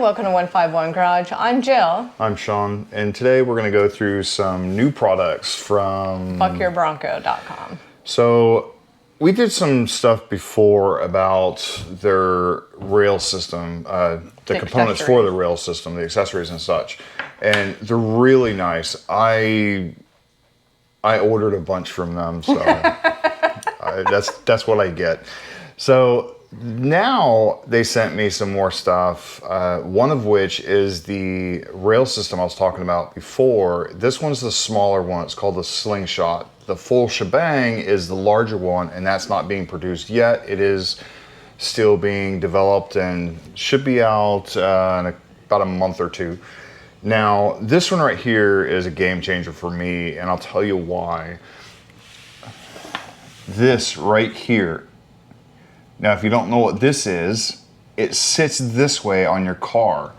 welcome to 151 Garage. I'm Jill. I'm Sean, and today we're going to go through some new products from BuckYourBronco.com. So we did some stuff before about their rail system, the components for the rail system, the accessories and such, and they're really nice. I ordered a bunch from them, so that's what I get. So now they sent me some more stuff, one of which is the rail system I was talking about before. This one's the smaller one. It's called the Slingshot. The full shebang is the larger one, and that's not being produced yet. It is still being developed and should be out in about a month or two. Now, this one right here is a game changer for me, and I'll tell you why. This right here. Now, if you don't know what this is, it sits this way on your car.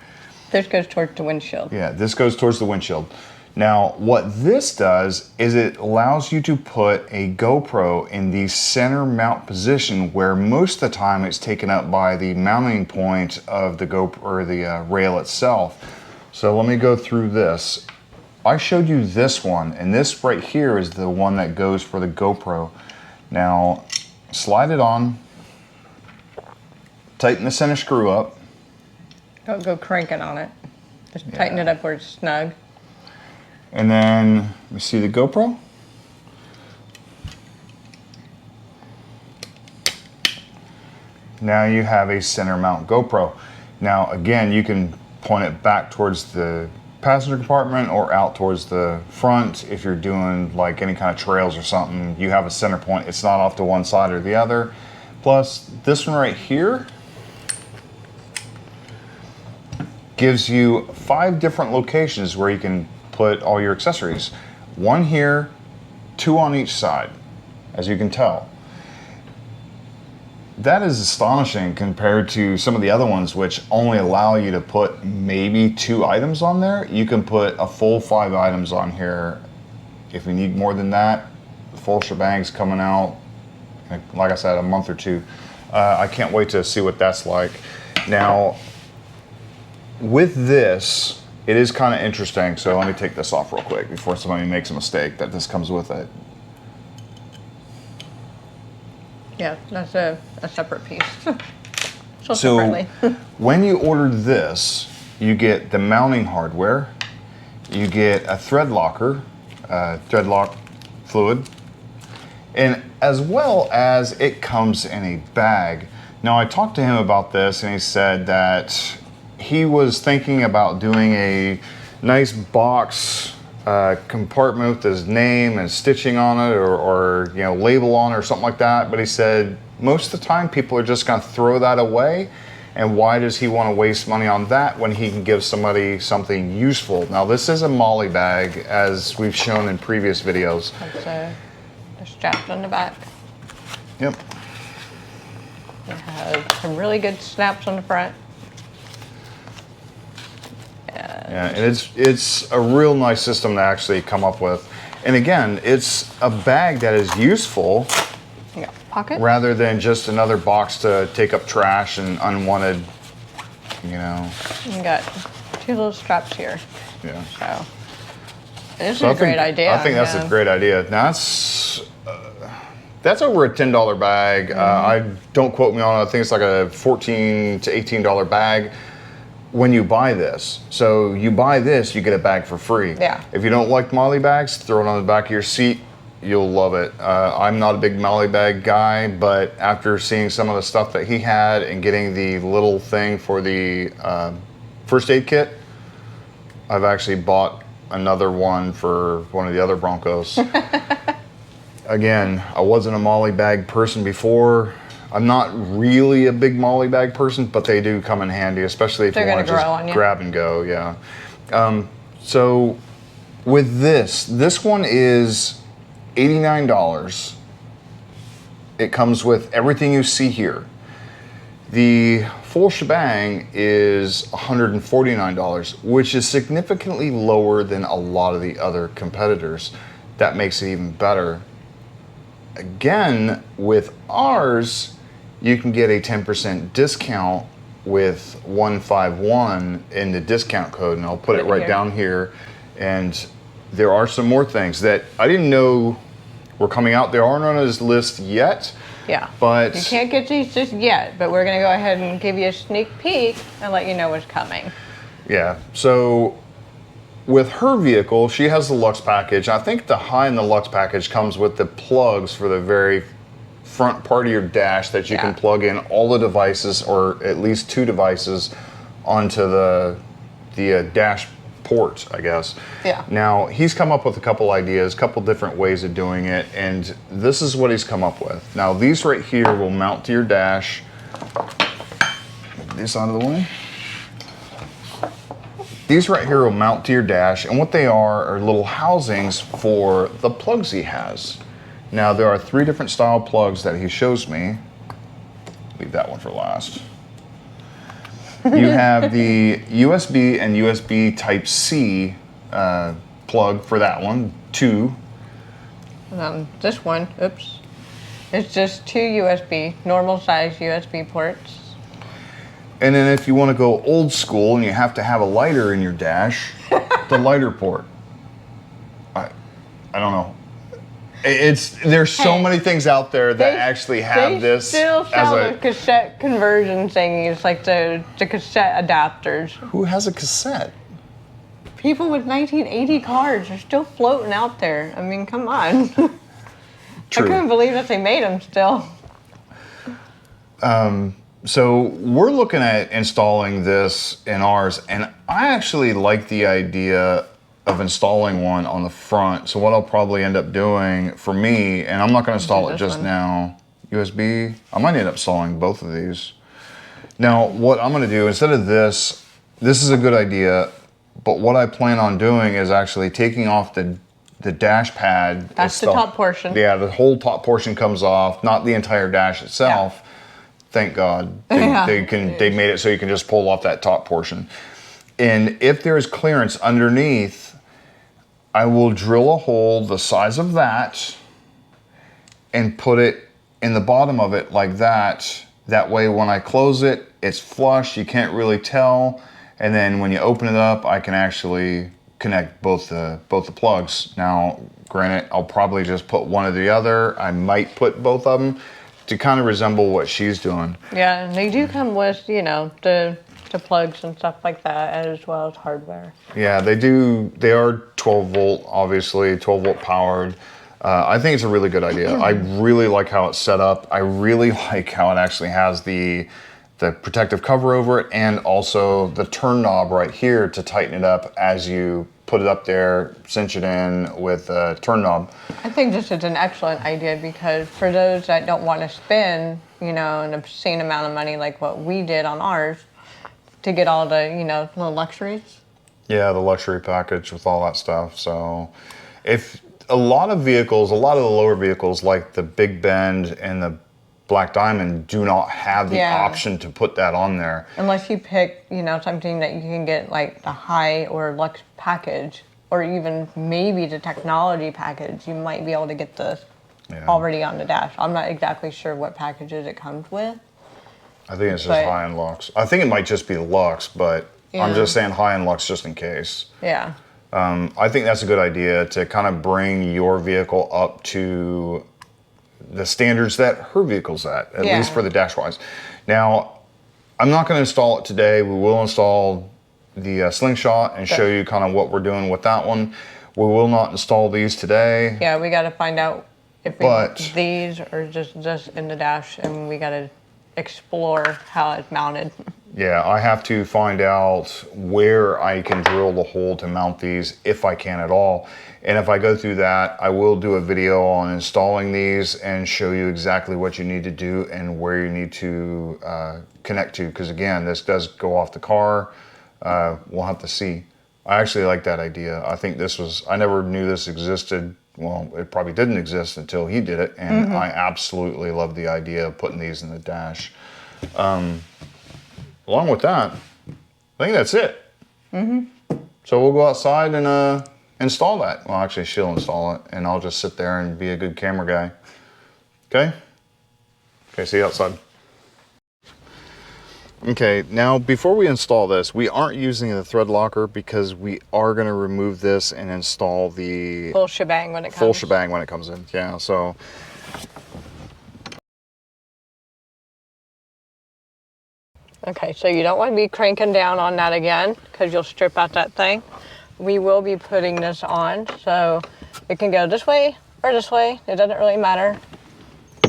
This goes towards the windshield. Yeah, this goes towards the windshield. Now, what this does is it allows you to put a GoPro in the center mount position where most of the time it's taken up by the mounting point of the GoPro or the rail itself. So let me go through this. I showed you this one, and this right here is the one that goes for the GoPro. Now, slide it on. Tighten the center screw up. Don't go cranking on it. Just tighten it up where it's snug. And then, we see the GoPro. Now you have a center mount GoPro. Now again, you can point it back towards the passenger compartment or out towards the front. If you're doing like any kind of trails or something, you have a center point. It's not off to one side or the other. Plus, this one right here gives you 5 different locations where you can put all your accessories. 1 here, 2 on each side, as you can tell. That is astonishing compared to some of the other ones which only allow you to put maybe 2 items on there. You can put a full 5 items on here. If you need more than that, the full shebang's coming out, like I said, a month or 2. I can't wait to see what that's like. Now, with this, it is kind of interesting, so let me take this off real quick before somebody makes a mistake that this comes with it. Yeah, that's a separate piece. So when you order this, you get the mounting hardware, you get a thread locker, thread lock fluid, and as well as it comes in a bag. Now, I talked to him about this, and he said that he was thinking about doing a nice box compartment with his name and stitching on it, or you know, label on it or something like that. But he said most of the time people are just going to throw that away, and why does he want to waste money on that when he can give somebody something useful? Now, this is a molly bag, as we've shown in previous videos. That's the straps on the back. Yep. It has some really good snaps on the front. Yeah, and it's a real nice system to actually come up with. And again, it's a bag that is useful. You got pockets. Rather than just another box to take up trash and unwanted, you know. You got 2 little straps here. Yeah. So this is a great idea. I think that's a great idea. Now that's over a $10 bag. I don't quote me on it. I think it's like a $14 to $18 bag when you buy this. So you buy this, you get a bag for free. Yeah. If you don't like molly bags, throw it on the back of your seat. You'll love it. I'm not a big molly bag guy, but after seeing some of the stuff that he had and getting the little thing for the first aid kit, I've actually bought another one for one of the other Broncos. Again, I wasn't a molly bag person before. I'm not really a big molly bag person, but they do come in handy, especially if you want to just grab and go. Yeah. So with this one is $89. It comes with everything you see here. The full shebang is $149, which is significantly lower than a lot of the other competitors. That makes it even better. Again, with ours, you can get a 10% discount with 151 in the discount code, and I'll put it right down here. And there are some more things that I didn't know were coming out. They aren't on his list yet. Yeah. But you can't get these just yet, but we're going to go ahead and give you a sneak peek and let you know what's coming. Yeah. So with her vehicle, she has the Luxe package. I think the high in the Luxe package comes with the plugs for the very front part of your dash that you can plug in all the devices, or at least 2 devices, onto the dash port, I guess. Yeah. Now, he's come up with a couple ideas, a couple different ways of doing it, and this is what he's come up with. Now, these right here will mount to your dash. Move this out of the way. These right here will mount to your dash, and what they are little housings for the plugs he has. Now, there are 3 different style plugs that he shows me. Leave that one for last. You have the USB and USB Type-C plug for that one, 2. This one, oops, it's just 2 USB, normal size USB ports. And then if you want to go old school and you have to have a lighter in your dash, the lighter port. I don't know. There's so many things out there that actually have this. They still sell the cassette conversion thingies, like the cassette adapters. Who has a cassette? People with 1980 cars are still floating out there. I mean, come on. True. I couldn't believe that they made them still. So we're looking at installing this in ours, and I actually like the idea of installing one on the front. So what I'll probably end up doing for me, and I'm not going to install it just now, USB, I might end up installing both of these. Now, what I'm going to do, instead of this is a good idea, but what I plan on doing is actually taking off the dash pad. That's the top portion. Yeah, the whole top portion comes off, not the entire dash itself. Yeah. Thank God they made it so you can just pull off that top portion. And if there's clearance underneath, I will drill a hole the size of that and put it in the bottom of it like that. That way when I close it, it's flush, you can't really tell. And then when you open it up, I can actually connect both the plugs. Now, granted, I'll probably just put one or the other. I might put both of them to kind of resemble what she's doing. Yeah, and they do come with, you know, the plugs and stuff like that, as well as hardware. Yeah, they do. They are 12 volt, obviously, 12 volt powered. I think it's a really good idea. I really like how it's set up. I really like how it actually has the protective cover over it, and also the turn knob right here to tighten it up as you put it up there, cinch it in with a turn knob. I think this is an excellent idea, because for those that don't want to spend, you know, an obscene amount of money like what we did on ours, to get all the, you know, little luxuries. Yeah, the luxury package with all that stuff. So if a lot of the lower vehicles like the Big Bend and the Black Diamond do not have the option to put that on there. Unless you pick, you know, something that you can get like the high or luxe package, or even maybe the technology package, you might be able to get this already on the dash. I'm not exactly sure what packages it comes with. I think it's just high and Luxe. I think it might just be Luxe, but I'm just saying high and Luxe just in case. Yeah. I think that's a good idea to kind of bring your vehicle up to the standards that her vehicle's at least for the dash wise. Now, I'm not going to install it today. We will install the Slingshot and show you kind of what we're doing with that one. We will not install these today. Yeah, we got to find out if these are just in the dash, and we got to explore how it's mounted. Yeah, I have to find out where I can drill the hole to mount these, if I can at all. And if I go through that, I will do a video on installing these and show you exactly what you need to do and where you need to connect to. Because again, this does go off the car. We'll have to see. I actually like that idea. I think I never knew this existed. Well, it probably didn't exist until he did it. And I absolutely love the idea of putting these in the dash. Along with that, I think that's it. So we'll go outside and install that. Well, actually, she'll install it, and I'll just sit there and be a good camera guy. Okay? Okay, see you outside. Okay, now before we install this, we aren't using the thread locker because we are going to remove this and install the full shebang when it comes. Full shebang when it comes in. Yeah, so okay, so you don't want to be cranking down on that again because you'll strip out that thing. We will be putting this on, so it can go this way or this way. It doesn't really matter.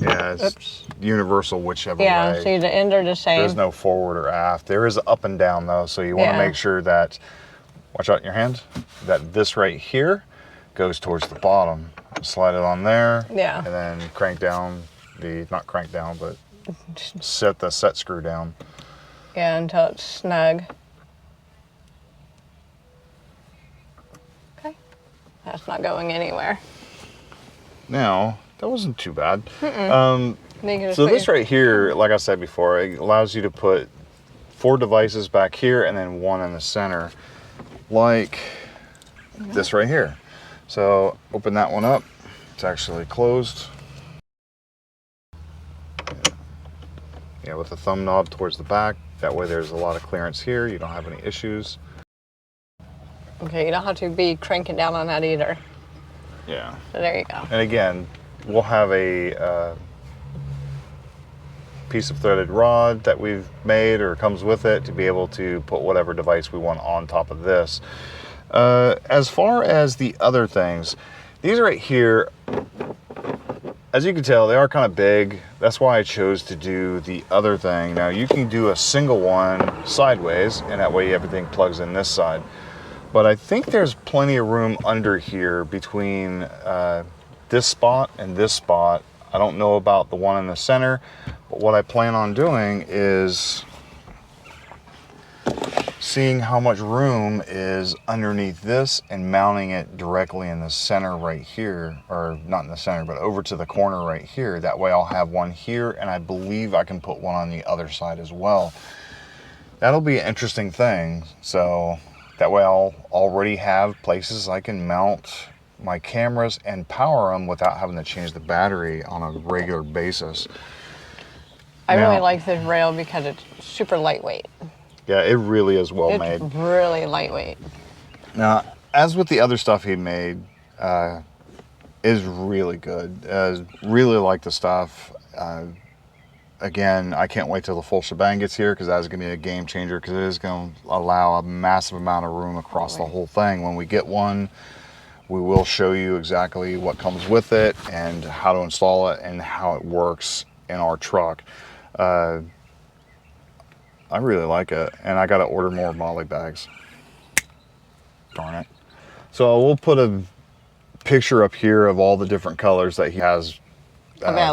yeah, it's universal whichever way. Yeah, see the ends are the same. There's no forward or aft. There is up and down though, so you want to make sure that, watch out in your hand, that this right here goes towards the bottom. Slide it on there. Yeah. And then crank down the, not crank down, but set the set screw down. Yeah, until it's snug. Okay, that's not going anywhere. Now, that wasn't too bad. So this right here, like I said before, it allows you to put 4 devices back here and then 1 in the center, like this right here. So open that one up. It's actually closed. Yeah, with the thumb knob towards the back. That way there's a lot of clearance here. You don't have any issues. Okay, you don't have to be cranking down on that either. Yeah. So there you go. And again, we'll have a piece of threaded rod that we've made or comes with it to be able to put whatever device we want on top of this. As far as the other things, these right here, as you can tell, they are kind of big. That's why I chose to do the other thing. Now you can do a single one sideways, and that way everything plugs in this side. But I think there's plenty of room under here between this spot and this spot. I don't know about the one in the center, but what I plan on doing is seeing how much room is underneath this and mounting it directly in the center right here, or not in the center, but over to the corner right here. That way I'll have one here, and I believe I can put one on the other side as well. That'll be an interesting thing. So that way I'll already have places I can mount my cameras and power them without having to change the battery on a regular basis. I really like this rail because it's super lightweight. Yeah, it really is well made. It's really lightweight. Now, as with the other stuff he made, is really good. Really like the stuff. Again, I can't wait till the full shebang gets here because that's going to be a game changer, because it is going to allow a massive amount of room across the whole thing. When we get one, we will show you exactly what comes with it and how to install it and how it works in our truck. I really like it, and I got to order more MOLLE bags. Darn it. So we'll put a picture up here of all the different colors that he has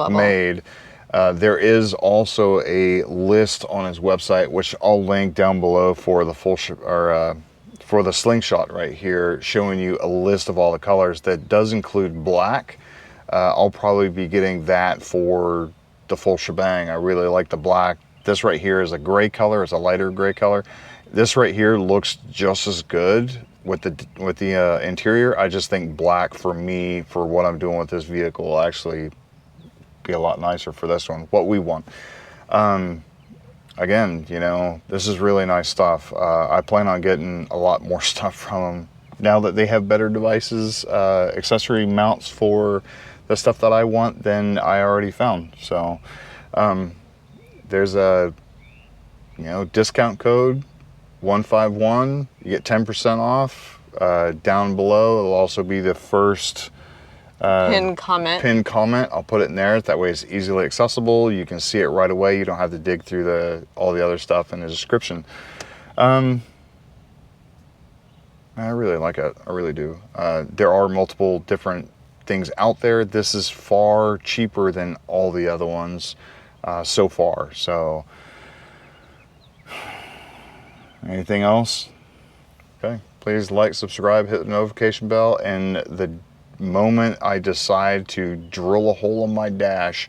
made. There is also a list on his website, which I'll link down below for the for the Slingshot right here, showing you a list of all the colors. That does include black. I'll probably be getting that for the full shebang. I really like the black. This right here is a gray color. It's a lighter gray color. This right here looks just as good with the interior. I just think black for me, for what I'm doing with this vehicle, will actually be a lot nicer for this one, what we want. Again, you know, this is really nice stuff. I plan on getting a lot more stuff from them now that they have better devices, accessory mounts for the stuff that I want than I already found. So there's a discount code 151. You get 10% off. Down below it'll also be the first pinned comment. I'll put it in there. That way it's easily accessible. You can see it right away. You don't have to dig through all the other stuff in the description. I really like it. I really do. There are multiple different things out there. This is far cheaper than all the other ones so far. So anything else? Okay, please like, subscribe, hit the notification bell, and the moment I decide to drill a hole in my dash,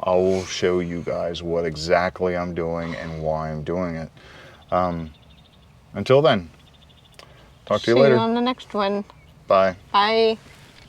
I will show you guys what exactly I'm doing and why I'm doing it. Until then, talk to you later. See you on the next one. Bye. Bye.